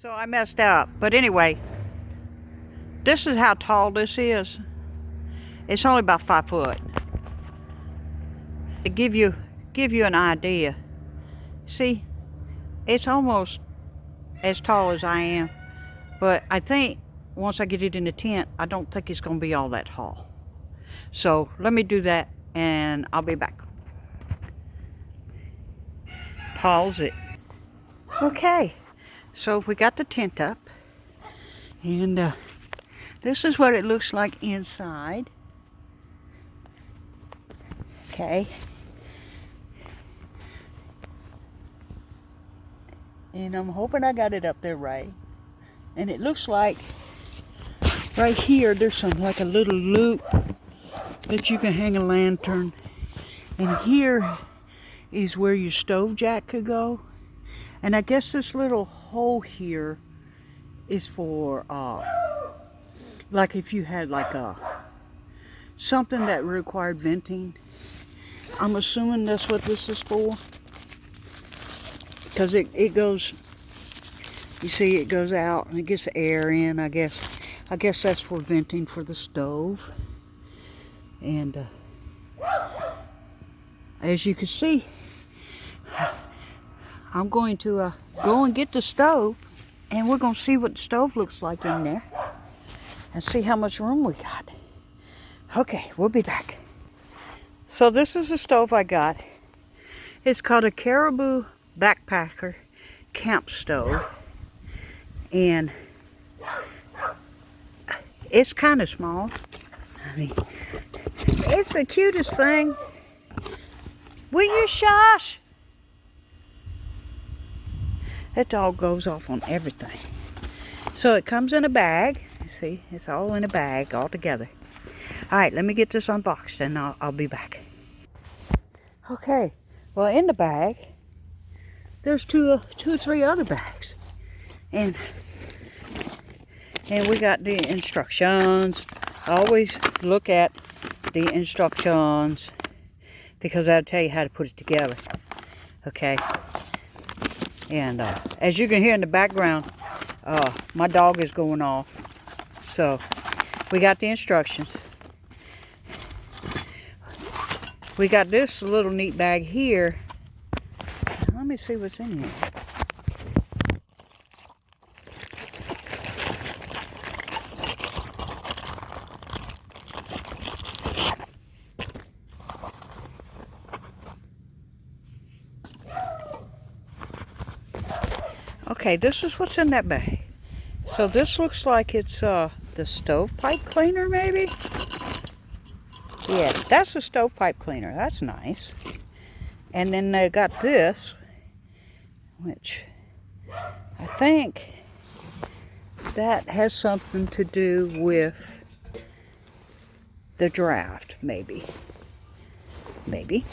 So I messed up. But anyway, this is how tall this is. It's only about 5 foot. To give you an idea. See, it's almost as tall as I am. But I think once I get it in the tent, I don't think it's going to be all that tall. So let me do that and I'll be back. Pause it. Okay, so we got the tent up. And this is what it looks like inside. Okay. And I'm hoping I got it up there right. And it looks like right here there's like a little loop that you can hang a lantern. And here is where your stove jack could go. And I guess this little hole here is for like if you had like something that required venting. I'm assuming that's what this is for. Because it goes, you see it goes out and it gets air in, I guess. I guess that's for venting for the stove. And as you can see, I'm going to go and get the stove, and we're going to see what the stove looks like in there and see how much room we got. Okay, we'll be back. So this is the stove I got. It's called a Caribou backpacker camp stove, and it's kind of small. I mean, it's the cutest thing. Will you shush? That dog goes off on everything. So it comes in a bag. See, it's all in a bag all together. All right, let me get this unboxed and I'll be back. Okay, well, in the bag there's two or three other bags, and we got the instructions. Always look at the instructions because that'll tell you how to put it together. Okay, and as you can hear in the background, my dog is going off. So we got the instructions. We got this little neat bag here. Let me see what's in here. Okay, this is what's in that bag. So this looks like it's the stovepipe cleaner, maybe? Yeah, that's the stovepipe cleaner. That's nice. And then they got this, which I think that has something to do with the draft, maybe. Maybe.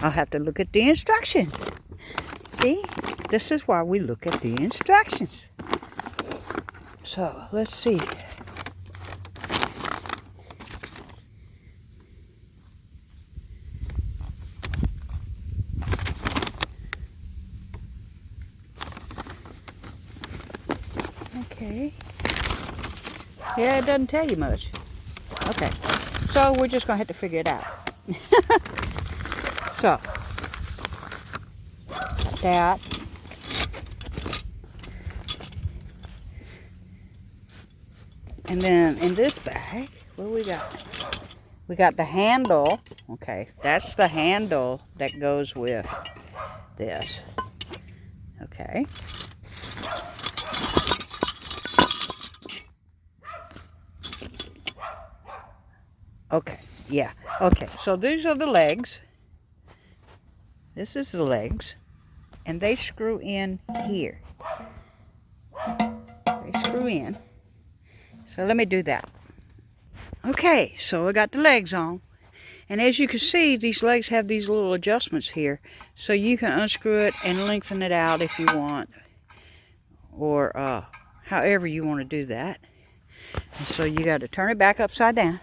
I'll have to look at the instructions. See, this is why we look at the instructions. So, let's see. Okay. Yeah, it doesn't tell you much. Okay. So, we're just going to have to figure it out. So, that. And then in this bag, what do we got? We got the handle. Okay, that's the handle that goes with this. Okay. Okay, yeah. Okay, so these are the legs. This is the legs. And they screw in here. They screw in. So let me do that. Okay, so I got the legs on. And as you can see, these legs have these little adjustments here. So you can unscrew it and lengthen it out if you want. Or however you want to do that. And so you got to turn it back upside down.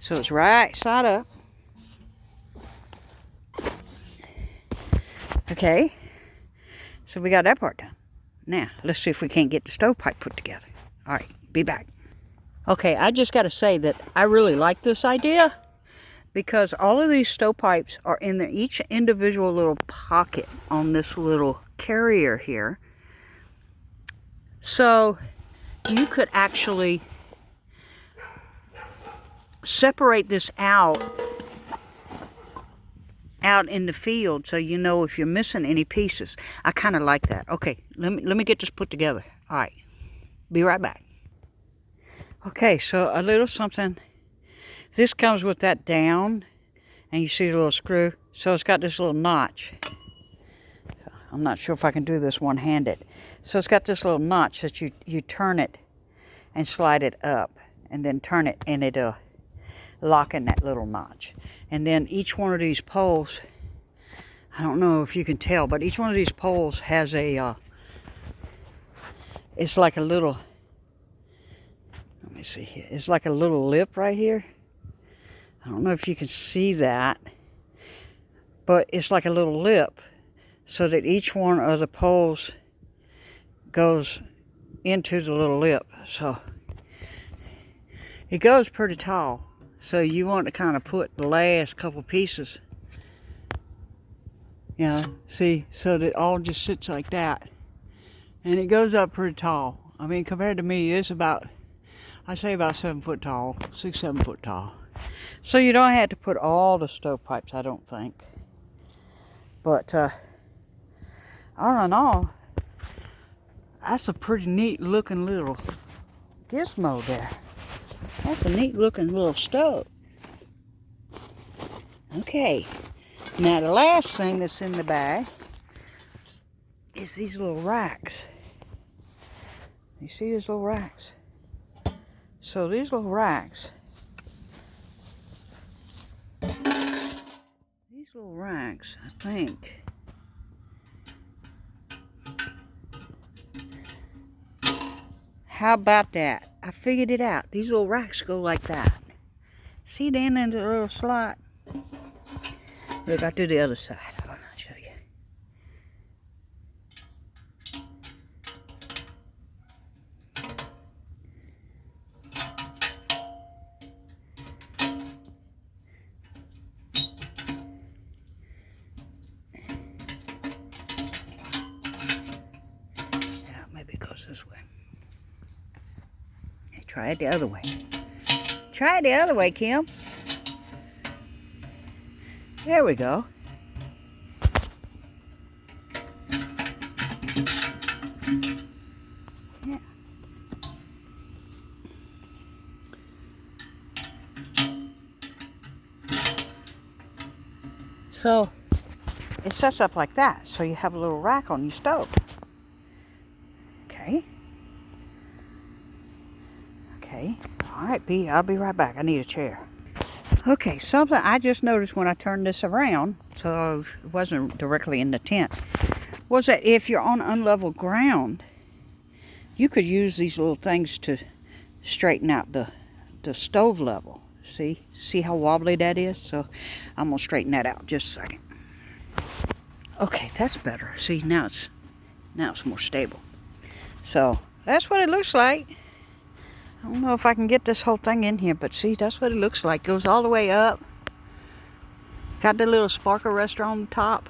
So it's right side up. Okay. So we got that part done. Now, let's see if we can't get the stovepipe put together. All right, be back. Okay, I just got to say that I really like this idea because all of these stovepipes are in each individual little pocket on this little carrier here. So you could actually separate this out in the field so you know if you're missing any pieces. I kind of like that. Okay, let me get this put together. All right, be right back. Okay, so a little something. This comes with that down, and you see the little screw. So it's got this little notch. So I'm not sure if I can do this one-handed. So it's got this little notch that you turn it and slide it up, and then turn it, and it'll lock in that little notch. And then each one of these poles, I don't know if you can tell, but each one of these poles has a, it's like a little, let me see here, it's like a little lip right here. I don't know if you can see that, but it's like a little lip so that each one of the poles goes into the little lip. So it goes pretty tall. So you want to kind of put the last couple pieces, you know, see, so that it all just sits like that. And it goes up pretty tall. I mean, compared to me, it's about, I say about 7 foot tall, 6, 7 foot tall. So you don't have to put all the stovepipes, I don't think. But all in all, that's a pretty neat looking little gizmo there. That's a neat looking little stove. Okay, now the last thing that's in the bag is these little racks. You see these little racks? So these little racks, I think, how about that? I figured it out. These little racks go like that. See down in the little slot? Look, I'll do the other side. I'll show you. Yeah, maybe it goes this way. Hey, try it the other way. Try it the other way, Kim. There we go. Yeah. So it sets up like that. So you have a little rack on your stove. Okay. Okay. All right, B, I'll be right back. I need a chair. Okay, something I just noticed when I turned this around, so it wasn't directly in the tent, was that if you're on unlevel ground, you could use these little things to straighten out the stove level. See how wobbly that is? So I'm gonna straighten that out just a second. Okay, that's better. See, now it's more stable. So that's what it looks like. I don't know if I can get this whole thing in here, but see, that's what it looks like. Goes all the way up. Got the little sparkle rester on the top.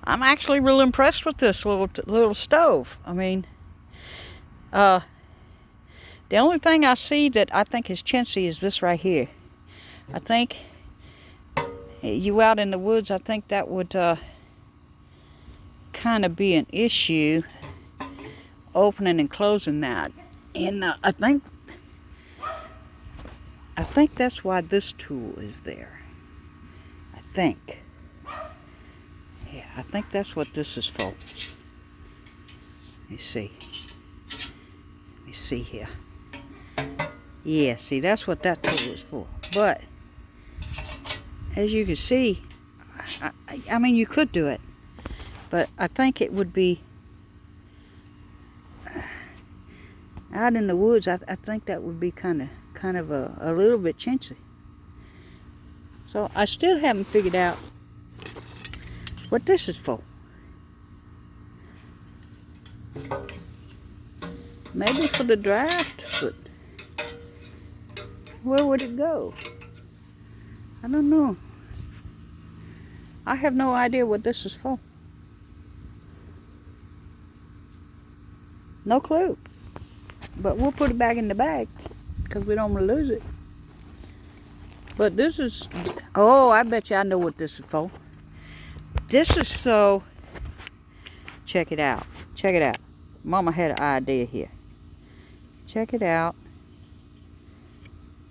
I'm actually real impressed with this little stove. I mean, the only thing I see that I think is chintzy is this right here. I think you out in the woods, I think that would kind of be an issue, opening and closing that. And I think that's why this tool is there. I think. Yeah, I think that's what this is for. Let me see. Let me see here. Yeah, see, that's what that tool is for. But, as you can see, I mean, you could do it. But I think it would be out in the woods. I think that would be kind of a little bit chintzy. So I still haven't figured out what this is for. Maybe for the draft, but where would it go? I don't know. I have no idea what this is for. No clue. But we'll put it back in the bag because we don't want to lose it. But this is, oh, I bet you I know what this is for. This is so, check it out. Check it out. Mama had an idea here. Check it out.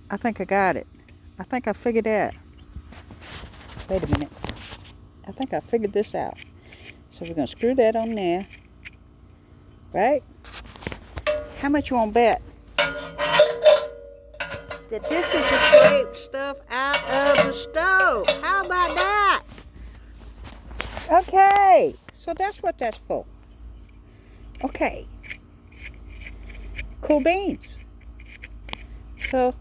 I think I got it. I think I figured it out. Wait a minute. I think I figured this out. So we're going to screw that on there. Right? How much you want to bet that this is to scrape stuff out of the stove? How about that? Okay. So that's what that's for. Okay. Cool beans. So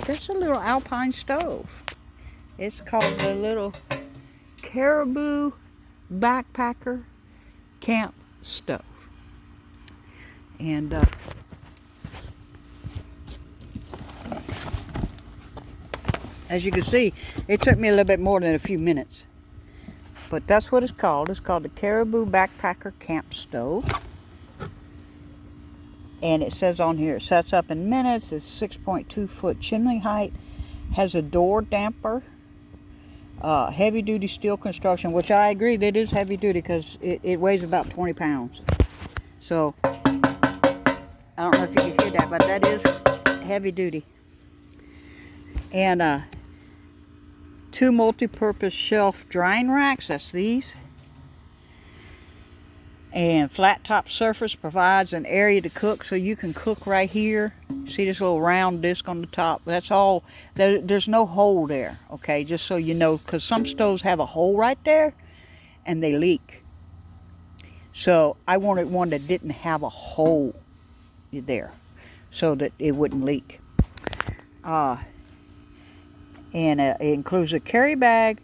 that's a little alpine stove. It's called the little Caribou Backpacker Camp Stove. And as you can see, it took me a little bit more than a few minutes. But that's what it's called. It's called the Caribou Backpacker Camp Stove. And it says on here, it sets up in minutes. It's 6.2 foot chimney height. Has a door damper. Heavy duty steel construction, which I agree that is heavy duty because it weighs about 20 pounds. So, I don't know if you can hear that, but that is heavy duty. And 2 multi-purpose shelf drying racks, that's these. And flat top surface provides an area to cook, so you can cook right here. See this little round disc on the top? That's all. There's no hole there, okay? Just so you know, because some stoves have a hole right there and they leak. So I wanted one that didn't have a hole there so that it wouldn't leak. And it includes a carry bag,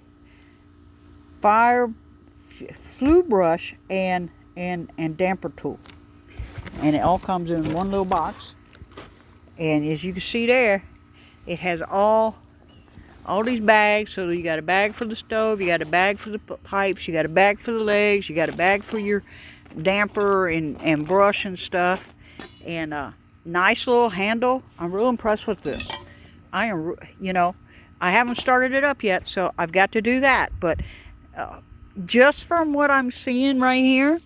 flue brush, and damper tool. And it all comes in one little box. And as you can see there, it has all these bags. So you got a bag for the stove, you got a bag for the pipes, you got a bag for the legs, you got a bag for your damper and brush and stuff. And a nice little handle. I'm real impressed with this. I am, you know, I haven't started it up yet, so I've got to do that. But just from what I'm seeing right here,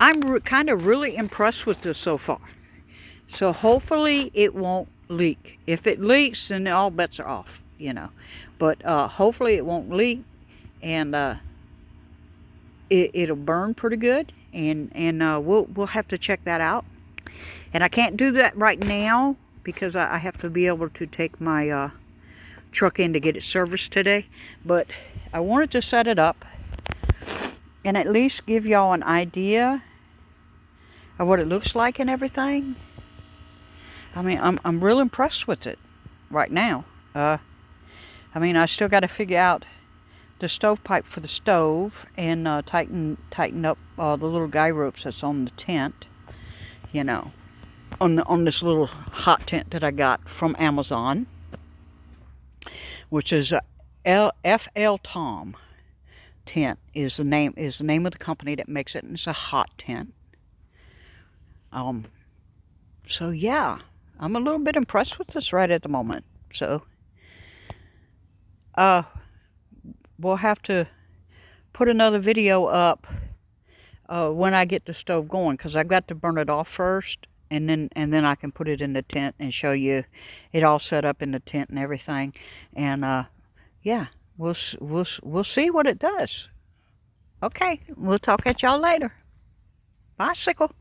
I'm kind of really impressed with this so far. So hopefully it won't leak. If it leaks, then all bets are off, you know. But hopefully it won't leak, and it'll burn pretty good. And we'll have to check that out. And I can't do that right now because I have to be able to take my truck in to get it serviced today. But I wanted to set it up and at least give y'all an idea of what it looks like and everything. I mean, I'm real impressed with it right now. I mean, I still got to figure out the stovepipe for the stove and tighten up the little guy ropes that's on the tent, you know, on this little hot tent that I got from Amazon, which is fltom tent is the name of the company that makes it, and it's a hot tent. So yeah, I'm a little bit impressed with this right at the moment. So we'll have to put another video up when I get the stove going, because I've got to burn it off first, and then I can put it in the tent and show you it all set up in the tent and everything. And yeah, we'll see what it does. Okay, we'll talk at y'all later. Bicycle.